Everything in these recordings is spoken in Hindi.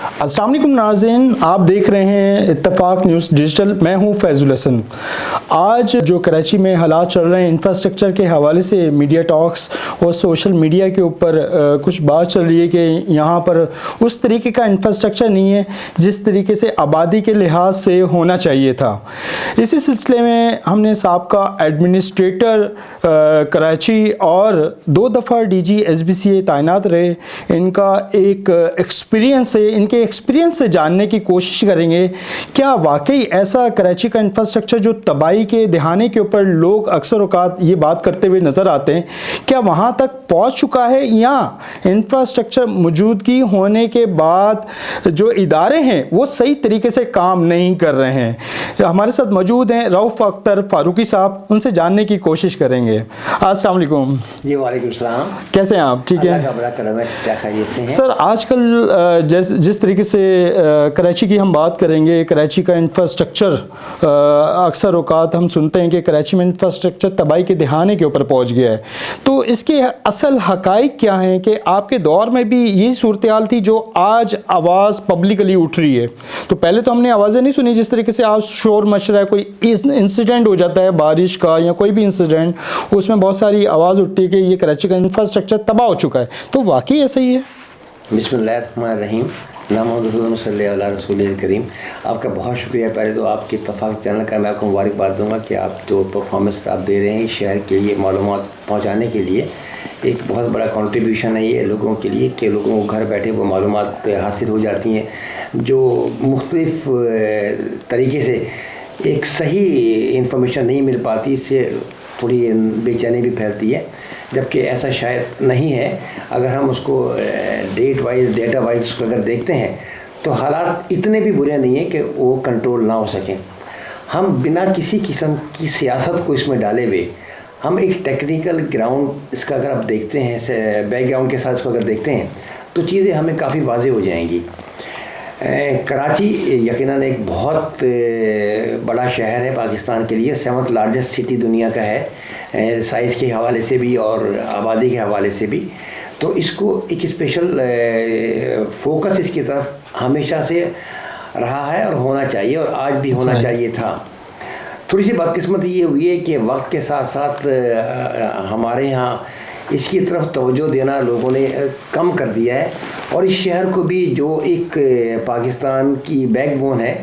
अस्सलाम वालेकुम नाज़रीन, आप देख रहे हैं इत्तेफाक न्यूज़ डिजिटल। मैं हूं फैज़ुल हसन। आज जो कराची में हालात चल रहे हैं इंफ्रास्ट्रक्चर के हवाले से मीडिया टॉक्स और सोशल मीडिया के ऊपर कुछ बात चल रही है कि यहाँ पर उस तरीके का इंफ्रास्ट्रक्चर नहीं है जिस तरीके से आबादी के लिहाज से होना चाहिए था। इसी सिलसिले में हमने साबका एडमिनिस्ट्रेटर कराची और 2 दफ़ा DG SBCA तैनात रहे, इनका एक एक्सपीरियंस है, इनके एक्सपीरियंस से जानने की कोशिश करेंगे क्या वाकई ऐसा कराची का इंफ्रास्ट्रक्चर जो तबाही के दहाने के ऊपर लोग अक्सर औकात ये बात करते हुए नज़र आते हैं, क्या वहाँ तक पहुँच चुका है या इंफ्रास्ट्रक्चर मौजूदगी होने के बाद जो इदारे हैं वो सही तरीके से काम नहीं कर रहे हैं। हमारे साथ मौजूद हैं रऊफ़ अख्तर फारूकी साहब, उनसे जानने की कोशिश करेंगे। अस्सलाम वालेकुम। जी वालेकुम सलाम। कैसे हैं आप? ठीक है सर। आजकल जिस तरीके से कराची की हम बात करेंगे, कराची का इंफ्रास्ट्रक्चर अक्सर औकात हम सुनते हैं कि कराची में इंफ्रास्ट्रक्चर तबाही के दहाने के ऊपर पहुंच गया है, तो इसके असल हकाइक क्या हैं कि आपके दौर में भी यही सूरत हाल थी जो आज आवाज़ पब्लिकली उठ रही है? तो पहले तो हमने आवाज़ें नहीं सुनी जिस तरीके से आज शोर मच रहा है, कोई इंसिडेंट हो जाता है बारिश का या कोई भी इंसिडेंट, उसमें बहुत सारी आवाज़ उठती है कि ये कराची का इंफ्रास्ट्रक्चर तबाह हो चुका है, तो वाकई ऐसा ही है? बिस्मिल्लाहिर्रहमानिर्रहीम, रसूल करीम। आपका बहुत शुक्रिया। पहले तो आपके इत्तेफाक चैनल का मैं आपको मुबारकबाद दूंगा कि आप जो परफॉर्मेंस आप दे रहे हैं शहर के लिए मालूमात पहुंचाने के लिए, एक बहुत बड़ा कंट्रीब्यूशन है ये लोगों के लिए कि लोगों को घर बैठे वो मालूमात हासिल हो जाती हैं जो मुख्तलिफ तरीके से एक सही इंफॉर्मेशन नहीं मिल पाती, इससे थोड़ी बेचैनी भी फैलती है, जबकि ऐसा शायद नहीं है। अगर हम उसको डेटा वाइज अगर देखते हैं तो हालात इतने भी बुरे नहीं हैं कि वो कंट्रोल ना हो सकें। हम बिना किसी किस्म की सियासत को इसमें डाले हुए हम एक टेक्निकल ग्राउंड इसका अगर आप देखते हैं, बैकग्राउंड के साथ इसको अगर देखते हैं तो चीज़ें हमें काफ़ी वाज़ेह हो जाएंगी। कराची यकीनन एक बहुत बड़ा शहर है पाकिस्तान के लिए, 7th लार्जेस्ट सिटी दुनिया का है साइज़ के हवाले से भी और आबादी के हवाले से भी, तो इसको एक स्पेशल फोकस इसकी तरफ हमेशा से रहा है और होना चाहिए और आज भी होना चाहिए था। थोड़ी सी बदकिस्मती ये हुई है कि वक्त के साथ साथ हमारे यहाँ इसकी तरफ तवज्जो देना लोगों ने कम कर दिया है और इस शहर को भी जो एक पाकिस्तान की बैकबोन है,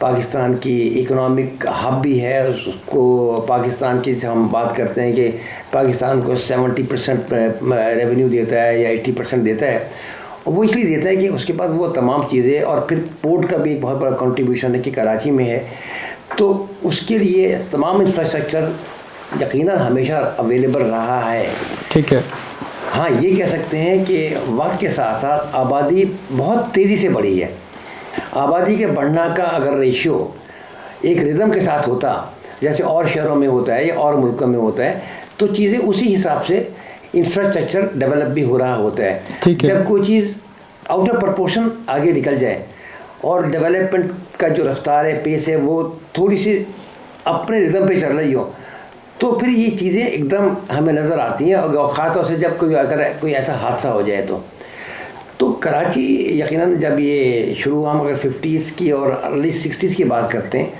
पाकिस्तान की इकोनॉमिक हब भी है, उसको पाकिस्तान की हम बात करते हैं कि पाकिस्तान को 70% रेवेन्यू देता है या 80% देता है, और वो इसलिए देता है कि उसके पास वो तमाम चीज़ें, और फिर पोर्ट का भी एक बहुत बड़ा कंट्रीब्यूशन है कि कराची में है, तो उसके लिए तमाम इंफ्रास्ट्रक्चर यकीनन हमेशा अवेलेबल रहा है। ठीक है। हाँ, ये कह सकते हैं कि वक्त के साथ साथ आबादी बहुत तेज़ी से बढ़ी है। आबादी के बढ़ना का अगर रेशियो एक रिदम के साथ होता जैसे और शहरों में होता है या और मुल्कों में होता है, तो चीज़ें उसी हिसाब से इंफ्रास्ट्रक्चर डेवलप भी हो रहा होता है। ठीक है। जब कोई चीज़ आउट ऑफ प्रपोर्शन आगे निकल जाए और डेवलपमेंट का जो रफ्तार है, पेस है, वो थोड़ी सी अपने रिदम पे चल रही हो, तो फिर ये चीज़ें एकदम हमें नज़र आती हैं। और ख़ासतौर से जब कोई ऐसा हादसा हो जाए तो कराची यकीनन जब ये शुरू हम अगर 50s की और अर्ली 60s की बात करते हैं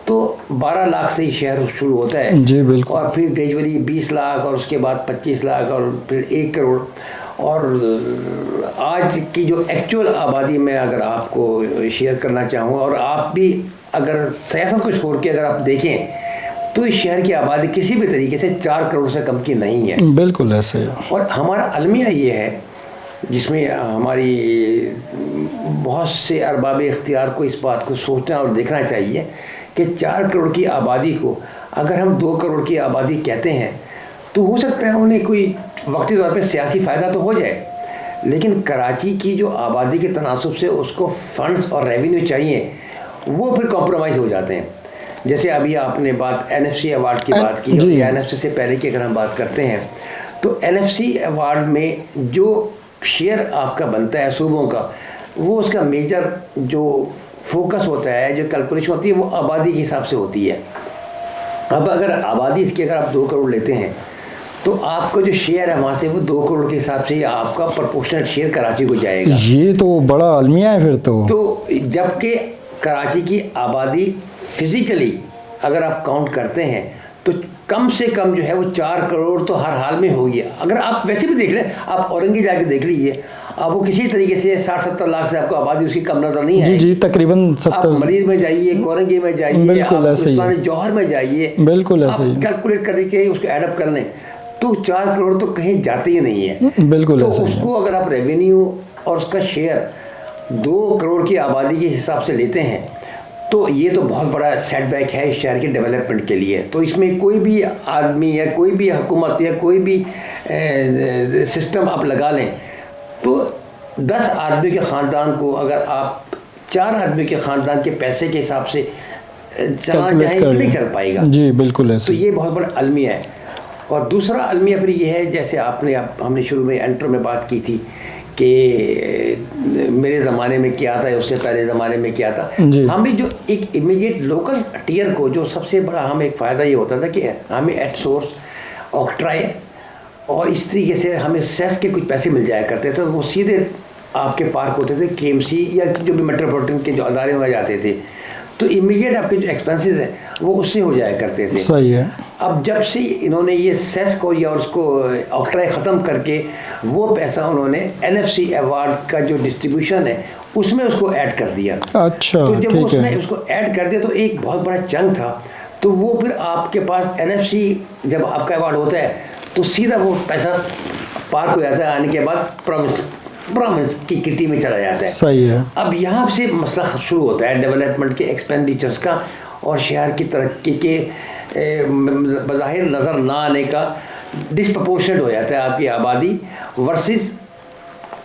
तो 12 लाख से ही शहर शुरू होता है। जी बिल्कुल। और फिर ग्रेजुअली 20 लाख और उसके बाद 25 लाख और फिर 1 करोड़, और आज की जो एक्चुअल आबादी में अगर आपको शेयर करना चाहूँ, और आप भी अगर सियासत को छोड़ के अगर आप देखें तो इस शहर की आबादी किसी भी तरीके से 4 करोड़ से कम की नहीं है। बिल्कुल ऐसे है। और हमारा अलमिया ये है जिसमें हमारी बहुत से अरबाब इख्तियार को इस बात को सोचना और देखना चाहिए कि 4 करोड़ की आबादी को अगर हम 2 करोड़ की आबादी कहते हैं तो हो सकता है उन्हें कोई वक्ती तौर पे सियासी फ़ायदा तो हो जाए, लेकिन कराची की जो आबादी के तनासुब से उसको फंड्स और रेवेन्यू चाहिए, वो फिर कॉम्प्रोमाइज़ हो जाते हैं। जैसे अभी आपने बात NFC अवार्ड की बात की, और NFC से पहले की अगर हम बात करते हैं तो NFC अवार्ड में जो शेयर आपका बनता है सूबों का, वो उसका मेजर जो फोकस होता है, जो कैलकुलेशन होती है, वो आबादी के हिसाब से होती है। अब अगर आबादी इसकी अगर आप 2 करोड़ लेते हैं तो आपका जो शेयर है वहाँ से वो 2 करोड़ के हिसाब से आपका प्रोपोर्शनल शेयर कराची को जाएगा। ये तो बड़ा अलमिया है फिर तो जबकि कराची की आबादी फिजिकली अगर आप काउंट करते हैं तो कम से कम जो है वो 4 करोड़ तो हर हाल में होगी। अगर आप वैसे भी देख लें, आप औरंगी जाके देख लीजिए, आप वो किसी तरीके से 60-70 लाख से आपको आबादी उसकी कम नजर नहीं है। जी तकरीबन 70। आप मरीज में जाइए, कोरंगी में जाइए, बिल्कुल ऐसे ही, जौहर में जाइए, बिल्कुल ऐसे ही कैलकुलेट करके उसको एडअप कर लें तो 4 करोड़ तो कहीं जाते ही नहीं है। बिल्कुल तो ऐसे ही। उसको अगर आप रेवेन्यू और उसका शेयर 2 करोड़ की आबादी के हिसाब से लेते हैं तो ये तो बहुत बड़ा सेटबैक है इस शहर के डेवलपमेंट के लिए। तो इसमें कोई भी आदमी या कोई भी हुकूमत या कोई भी सिस्टम आप लगा लें तो 10 आदमी के ख़ानदान को अगर आप 4 आदमी के ख़ानदान के पैसे के हिसाब से चलाना चाहें तो नहीं चल पाएगा। जी बिल्कुल ऐसे। तो ये बहुत बड़ा अलमिया है। और दूसरा अलमिया फिर ये है, जैसे हमने शुरू में एंट्रो में बात की थी कि मेरे ज़माने में क्या था, उससे पहले ज़माने में क्या था। हमें जो एक इमीडिएट लोकल टीयर को जो सबसे बड़ा हमें एक फ़ायदा ये होता था कि हमें एट सोर्स ऑक्ट्राई और इस तरीके से हमें सेस के कुछ पैसे मिल जाया करते थे। वो सीधे आपके पार्क होते थे KMC या जो भी मेट्रोपॉलिटन के जो अदारे में जाते थे, तो इमीडिएट आपके जो एक्सपेंसेस हैं वो उससे हो जाया करते थे। सही है। अब जब से इन्होंने ये सेस को या उसको ऑक्ट्राई ख़त्म करके वो पैसा उन्होंने NFC अवार्ड का जो डिस्ट्रीब्यूशन है उसमें उसको ऐड कर दिया। अच्छा, तो जब उसमें उसको ऐड कर दिया तो एक बहुत बड़ा चंक था, तो वो फिर आपके पास NFC जब आपका अवार्ड होता है तो सीधा वो पैसा पार्क हो जाता है, आने के बाद प्रॉमिस की किटी में चला जाता है। सही है। अब यहाँ से मसला शुरू होता है डेवलपमेंट के एक्सपेंडिचर्स का और शहर की तरक्की के बज़ाहिर नज़र ना आने का। डिसप्रपोर्शनेट हो जाता है आपकी आबादी वर्सेस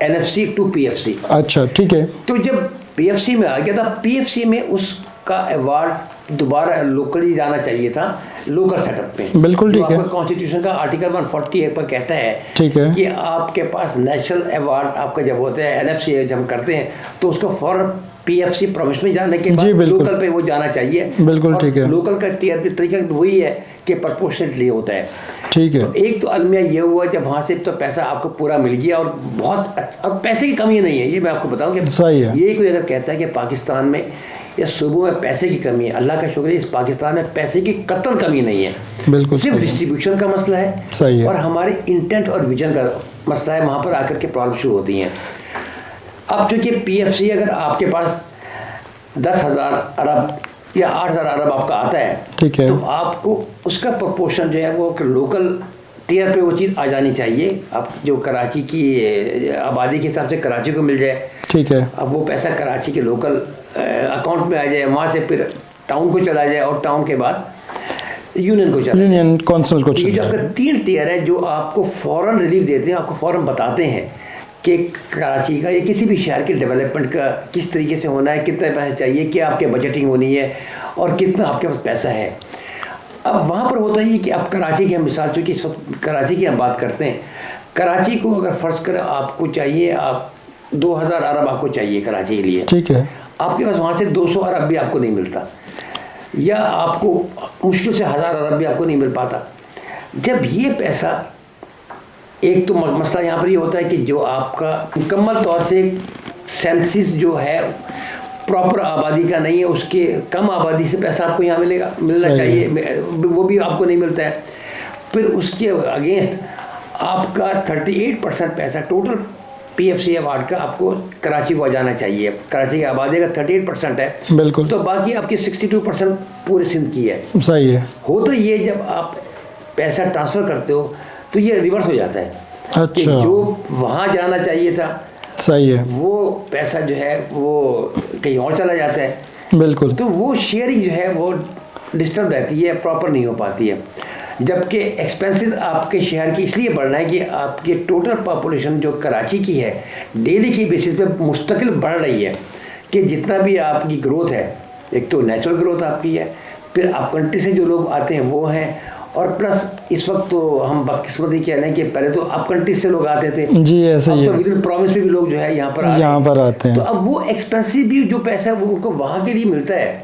NFC टू PFC। अच्छा ठीक है। तो जब PFC में आ गया था, PFC में उसका अवार्ड दोबारा लोकली जाना चाहिए था, लोकल सेटअप पे। बिल्कुल ठीक है। कॉन्स्टिट्यूशन का आर्टिकल 148 पर कहता है ठीक है कि आपके पास नेशनल अवार्ड आपका जब होता है NFC जब हम करते हैं तो उसको फॉरन PFC प्रोविंस में जाने के बाद लोकल पे वो जाना चाहिए। बिल्कुल ठीक है। लोकल का टीआरपी तरीका वही है कि प्रपोर्शनेटली होता है। ठीक है। तो एक तो अलमिया ये हुआ जब वहाँ से तो पैसा आपको पूरा मिल गया और बहुत अच्छा। अब पैसे की कमी नहीं है, ये मैं आपको बताऊँ कि सही है। ये कोई अगर कहता है कि पाकिस्तान में या सूबों में पैसे की कमी है, अल्लाह का शुक्र है इस पाकिस्तान में पैसे की कतई कमी नहीं है। बिल्कुल सिर्फ डिस्ट्रीब्यूशन का मसला है। सही है। और हमारे इंटेंट और विजन का मसला है, वहाँ पर आकर के प्रॉब्लम शुरू होती हैं। अब चूँकि PFC अगर आपके पास 10,000 अरब या 8,000 अरब आपका आता है, ठीक है, तो आपको उसका प्रोपोर्शन जो है वो लोकल टीयर पे वो चीज़ आ जानी चाहिए। आप जो कराची की आबादी के हिसाब से कराची को मिल जाए, ठीक है। अब वो पैसा कराची के लोकल अकाउंट में आ जाए, वहाँ से फिर टाउन को चला जाए और टाउन के बाद यूनियन को चला, यूनियन काउंसिल को चला। ये जो आपका 3 टीयर है जो आपको फ़ौरन रिलीफ देते हैं, आपको फ़ौरन बताते हैं कि कराची का या किसी भी शहर के डेवलपमेंट का किस तरीके से होना है, कितने पैसे चाहिए, क्या आपके बजटिंग होनी है और कितना आपके पास पैसा है। अब वहाँ पर होता ही कि अब कराची की हम मिसाल, चूँकि इस वक्त कराची की हम बात करते हैं, कराची को अगर फ़र्ज़ करें आपको चाहिए, आप 2,000 अरब आपको चाहिए कराची के लिए, ठीक है, आपके पास वहाँ से 200 अरब भी आपको नहीं मिलता, या आपको मुश्किल से 1,000 अरब भी आपको नहीं मिल पाता। जब ये पैसा, एक तो मसला यहाँ पर ये होता है कि जो आपका मुकम्मल तौर से सेंसिस जो है प्रॉपर आबादी का नहीं है, उसके कम आबादी से पैसा आपको यहाँ मिलना चाहिए, वो भी आपको नहीं मिलता है। फिर उसके अगेंस्ट आपका 38% पैसा टोटल PFC अवार्ड का आपको कराची को आ जाना चाहिए। कराची की आबादी का 38% है, बिल्कुल, तो बाकी आपकी 62% पूरे सिंध की है। सही है। हो तो ये जब आप पैसा ट्रांसफ़र करते हो तो ये रिवर्स हो जाता है। अच्छा, कि जो वहाँ जाना चाहिए था, सही है, वो पैसा जो है वो कहीं और चला जाता है। बिल्कुल, तो वो शेयरिंग जो है वो डिस्टर्ब रहती है, प्रॉपर नहीं हो पाती है। जबकि एक्सपेंसेस आपके शहर की इसलिए बढ़ रहा है कि आपकी टोटल पॉपुलेशन जो कराची की है डेली की बेसिस पे मुस्तकिल बढ़ रही है, कि जितना भी आपकी ग्रोथ है, एक तो नेचुरल ग्रोथ आपकी है, फिर आप कंट्री से जो लोग आते हैं वो हैं, और प्लस इस वक्त तो हम बदकिस्मती कह रहे हैं कि पहले तो अब कंट्री से लोग आते थे, जी ऐसे ही अब है, तो विद इन प्रोविंस में भी लोग जो है यहाँ पर आते हैं। तो अब वो एक्सपेंसिव भी जो पैसा है वो उनको वहाँ के लिए मिलता है,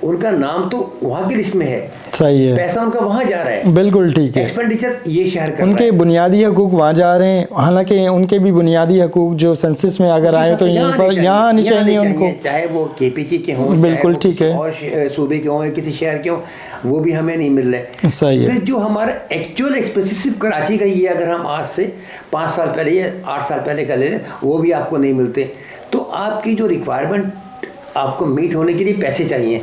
उनका नाम तो वहाँ की लिस्ट में है, सही है, पैसा उनका वहाँ जा रहा है, बिल्कुल ठीक है। एक्सपेंडिचर ये शहर कर उनके बुनियादी हकूक वहाँ जा रहे हैं, हालांकि उनके भी बुनियादी हकूक जो सेंसस में अगर आए तो यहीं पर यहाँ आने चाहिए उनको, चाहे वो केपीके के हों, बिल्कुल ठीक है, और सूबे के हों, किसी शहर के हों, वो भी हमें नहीं मिल रहे। सही है। फिर जो हमारा एक्चुअल एक्सपेंसिव सिर्फ कराची का ही है, अगर हम आज से 5 साल पहले या 8 साल पहले का ले लें, वो भी आपको नहीं मिलते। तो आपकी जो रिक्वायरमेंट आपको मीट होने के लिए पैसे चाहिए।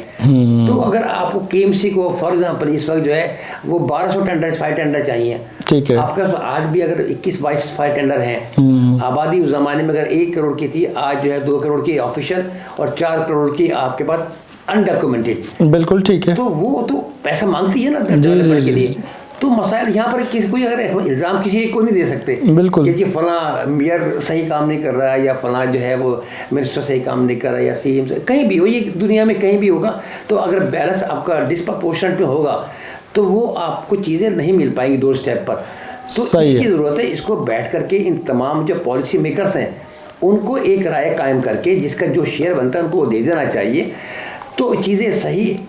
तो अगर आपको केएमसी को फॉर एग्जांपल इस वक्त जो है वो 1200 टेंडर, 5 टेंडर चाहिए, ठीक है, आपका आज भी अगर 21-22 5 टेंडर हैं, आबादी उस ज़माने में अगर 1 करोड़ की थी, आज जो है 2 करोड़ की ऑफिशियल और 4 करोड़ की आपके पास अनडॉक्यूमेंटेड, बिल्कुल ठीक है। तो वो तो पैसा मांगती है ना जी, डेवलपमेंट जी, के लिए। जी। तो मसाइल यहाँ पर किसी कोई अगर इल्ज़ाम किसी एक को नहीं दे सकते, बिल्कुल, कि फला मेयर सही काम नहीं कर रहा है, या फला जो है वो मिनिस्टर सही काम नहीं कर रहा है, या सीएम कहीं भी हो, ये दुनिया में कहीं भी होगा। तो अगर बैलेंस आपका डिस्प्रपोर्शनेट में होगा तो वो आपको चीज़ें नहीं मिल पाएंगी डोर स्टेप पर। तो इसकी ज़रूरत है, इसको बैठ करके इन तमाम जो पॉलिसी मेकर्स हैं उनको एक राय कायम करके जिसका जो शेयर बनता है उनको दे देना चाहिए, तो चीज़ें सही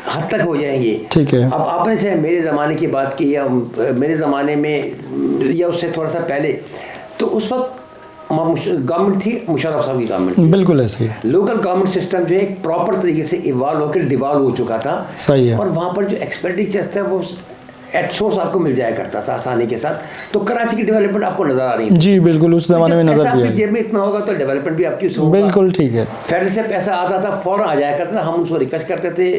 हद तक हो जाएंगी। ठीक है। अब आपने से मेरे ज़माने की बात की, या मेरे ज़माने में या उससे थोड़ा सा पहले, तो उस वक्त गवर्नमेंट थी मुशर्रफ साहब की गवर्नमेंट, बिल्कुल ऐसे ही लोकल गवर्नमेंट सिस्टम जो है एक प्रॉपर तरीके से इवॉल्व होकर डिवॉल्व हो चुका था। सही है। और वहाँ पर जो एक्सपेंडिचर था वो एट सोर्स आपको मिल जाया करता था आसानी के साथ। तो कराची की डेवलपमेंट आपको नजर आ रही है जी, बिल्कुल उस जमाने में नजर भी जेब में इतना होगा तो डेवलपमेंट भी आपकी होगा। बिल्कुल ठीक है। फेडरल से पैसा आता था फौरन आ जाया करता था, हम उसको रिक्वेस्ट करते थे,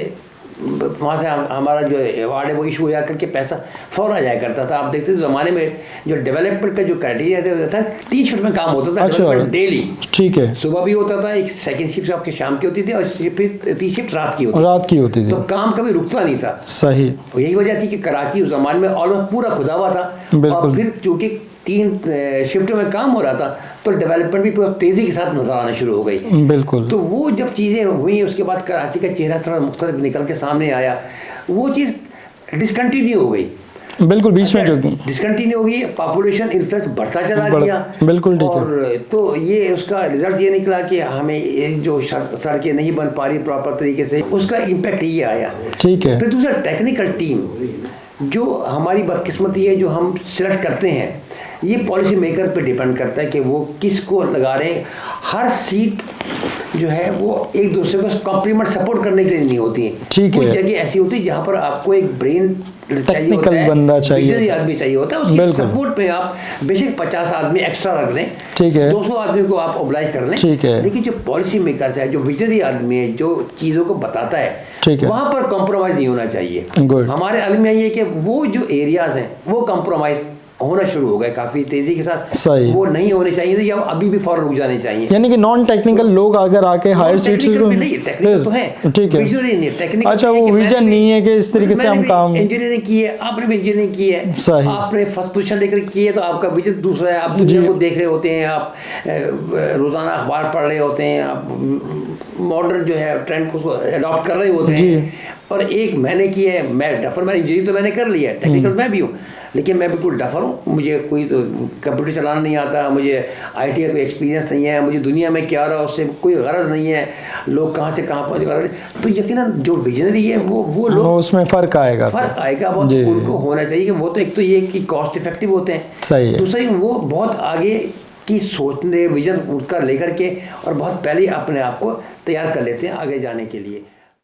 वहाँ से हमारा जो अवार्ड है वो इशू हो जा करके पैसा फौरन आ जाया करता था। आप देखते थे ज़माने में जो डेवलपमेंट का जो क्राइटेरिया था 3 शिफ्ट में काम होता था। अच्छा, डेली, ठीक है, सुबह भी होता था, एक सेकंड शिफ्ट आपके शाम की होती थी, और फिर 3 शिफ्ट रात की होती थी। तो काम कभी रुकता नहीं था। सही, यही वजह थी कि कराची उस जमाने में ऑलमोस्ट पूरा खुदा हुआ था। और फिर चूँकि 3 शिफ्टों में काम हो रहा था तो डेवलपमेंट भी पूरा तेज़ी के साथ नजर आना शुरू हो गई। बिल्कुल। तो वो जब चीज़ें हुई उसके बाद कराची का चेहरा थोड़ा मुख्तलिफ निकल के सामने आया, वो चीज़ डिसकंटिन्यू हो गई। बिल्कुल बीच में जो डिसकंटिन्यू हो गई, पॉपुलेशन इन्फ्लुएंस बढ़ता चला गया। बिल्कुल ठीक है। और तो ये उसका रिजल्ट ये निकला कि हमें जो सड़कें नहीं बन पा रही प्रॉपर तरीके से, उसका इम्पैक्ट ये आया। ठीक है। फिर दूसरा टेक्निकल टीम, जो हमारी बदकिस्मती है जो हम सिलेक्ट करते हैं, ये पॉलिसी मेकर पे डिपेंड करता है कि वो किसको लगा रहे हैं। हर सीट जो है वो एक दूसरे को कॉम्प्लीमेंट सपोर्ट करने के लिए नहीं होती है। ठीक है। कुछ जगह ऐसी होती है जहाँ पर आपको एक ब्रेन टेक्निकल बंदा चाहिए, आदमी चाहिए होता है, उसकी सपोर्ट में आप बेशक 50 आदमी एक्स्ट्रा रख लें, ठीक है, 200 आदमी को आप ऑब्लाइज कर लें, ठीक है, लेकिन जो पॉलिसी मेकर्स है, जो विजनरी आदमी है, जो चीज़ों को बताता है, ठीक है, वहाँ पर कॉम्प्रोमाइज़ नहीं होना चाहिए। हमारे अलम में ये है कि वो जो एरियाज हैं वो कॉम्प्रोमाइज़ होना शुरू हो गए काफ़ी तेज़ी के साथ। सही। वो नहीं होने चाहिए या अभी भी फौरन रुक जाने चाहिए। यानी कि नॉन टेक्निकल लोग अगर आके हायर सीट्स टेक्निकल तो है, ठीक है, नहीं टेक्निकल। अच्छा, वो विजन नहीं है कि इस तरीके से हम काम, इंजीनियरिंग की है, आपने भी इंजीनियरिंग की है, सही, आपने फर्स्ट पोजीशन लेकर की है, तो आपका विजन दूसरा है। आप दुनिया को देख रहे होते हैं, आप रोज़ाना अखबार पढ़ रहे होते हैं, आप मॉडर्न जो है ट्रेंड को अडॉप्ट कर रहे होते हैं। और एक मैंने की है, मैं डफर, मैंने इंजीनियरिंग तो मैंने कर लिया है, टेक्निकल मैं भी हूँ, लेकिन मैं बिल्कुल डफर हूँ। मुझे कोई तो कंप्यूटर चलाना नहीं आता, मुझे आईटी का कोई एक्सपीरियंस नहीं है, मुझे दुनिया में क्या रहा उससे कोई गरज नहीं है, लोग कहाँ से कहाँ पहुँच गए। तो यकीनन जो विजनरी है वो लोग, उसमें फ़र्क आएगा बहुत उनको होना चाहिए कि वो तो एक तो ये कि कॉस्ट इफेक्टिव होते हैं, सही है, दूसरी वो बहुत आगे की सोचने विजन उनका लेकर के और बहुत पहले अपने आप को तैयार कर लेते हैं आगे जाने के लिए।